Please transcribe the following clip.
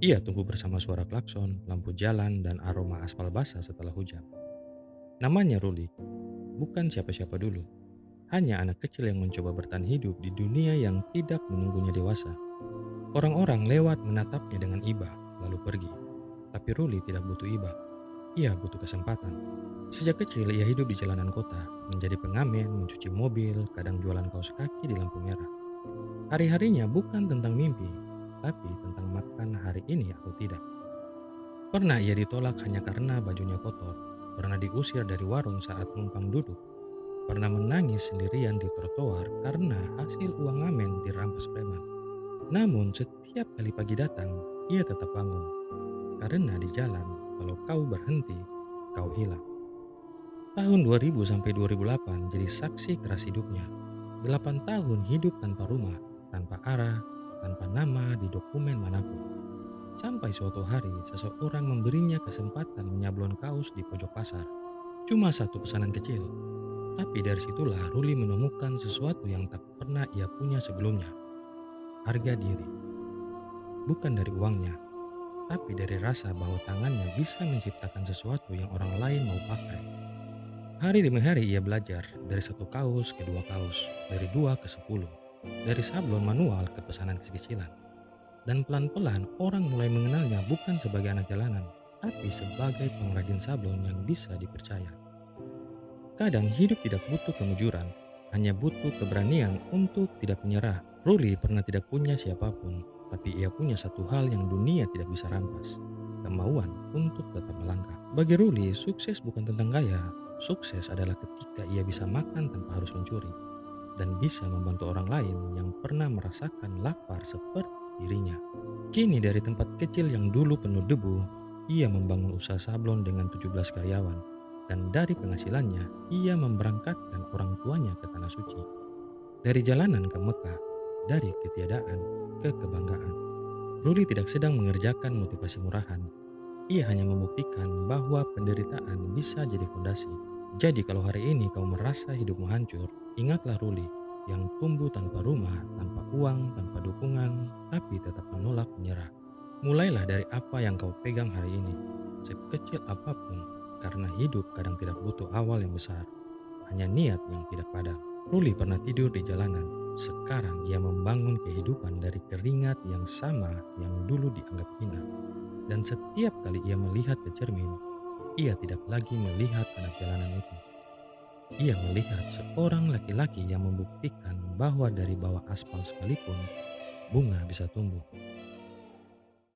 Ia tumbuh bersama suara klakson, lampu jalan, dan aroma aspal basah setelah hujan. Namanya Ruli, bukan siapa-siapa dulu. Hanya anak kecil yang mencoba bertahan hidup di dunia yang tidak menunggunya dewasa. Orang-orang lewat menatapnya dengan iba, lalu pergi. Tapi Ruli tidak butuh iba, ia butuh kesempatan. Sejak kecil ia hidup di jalanan kota, menjadi pengamen, mencuci mobil, kadang jualan kaos kaki di lampu merah. Hari-harinya bukan tentang mimpi, tapi tentang makan hari ini atau tidak. Pernah ia ditolak hanya karena bajunya kotor, pernah diusir dari warung saat numpang duduk, pernah menangis sendirian di trotoar karena hasil uang ngamen dirampas preman. Namun setiap kali pagi datang, ia tetap bangun. Karena di jalan, kalau kau berhenti, kau hilang. Tahun 2000 sampai 2008 jadi saksi keras hidupnya. 8 tahun hidup tanpa rumah, tanpa arah, tanpa nama di dokumen manapun. Sampai suatu hari seseorang memberinya kesempatan menyablon kaos di pojok pasar. Cuma satu pesanan kecil. Tapi dari situlah Ruli menemukan sesuatu yang tak pernah ia punya sebelumnya. Harga diri. Bukan dari uangnya, tapi dari rasa bahwa tangannya bisa menciptakan sesuatu yang orang lain mau pakai. Hari demi hari ia belajar, dari satu kaos ke dua kaos, dari dua ke 10, dari sablon manual ke pesanan kecil-kecilan. Dan pelan-pelan orang mulai mengenalnya bukan sebagai anak jalanan, tapi sebagai pengrajin sablon yang bisa dipercaya. Kadang hidup tidak butuh kemujuran, hanya butuh keberanian untuk tidak menyerah. Ruli pernah tidak punya siapapun, tapi ia punya satu hal yang dunia tidak bisa rampas. Kemauan untuk tetap melangkah. Bagi Ruli, sukses bukan tentang gaya. Sukses adalah ketika ia bisa makan tanpa harus mencuri dan bisa membantu orang lain yang pernah merasakan lapar seperti dirinya. Kini dari tempat kecil yang dulu penuh debu, ia membangun usaha sablon dengan 17 karyawan. Dan dari penghasilannya, ia memberangkatkan orang tuanya ke Tanah Suci. Dari jalanan ke Mekah, dari ketiadaan ke kebanggaan. Ruli tidak sedang mengerjakan motivasi murahan. Ia hanya membuktikan bahwa penderitaan bisa jadi fondasi. Jadi kalau hari ini kau merasa hidupmu hancur, ingatlah Ruli yang tumbuh tanpa rumah, tanpa uang, tanpa dukungan, tapi tetap menolak menyerah. Mulailah dari apa yang kau pegang hari ini, sekecil apapun, karena hidup kadang tidak butuh awal yang besar, hanya niat yang tidak padam. Ruli pernah tidur di jalanan, sekarang ia membangun kehidupan dari keringat yang sama yang dulu dianggap hina. Dan setiap kali ia melihat ke cermin, ia tidak lagi melihat anak jalanan itu. Ia melihat seorang laki-laki yang membuktikan bahwa dari bawah aspal sekalipun, bunga bisa tumbuh.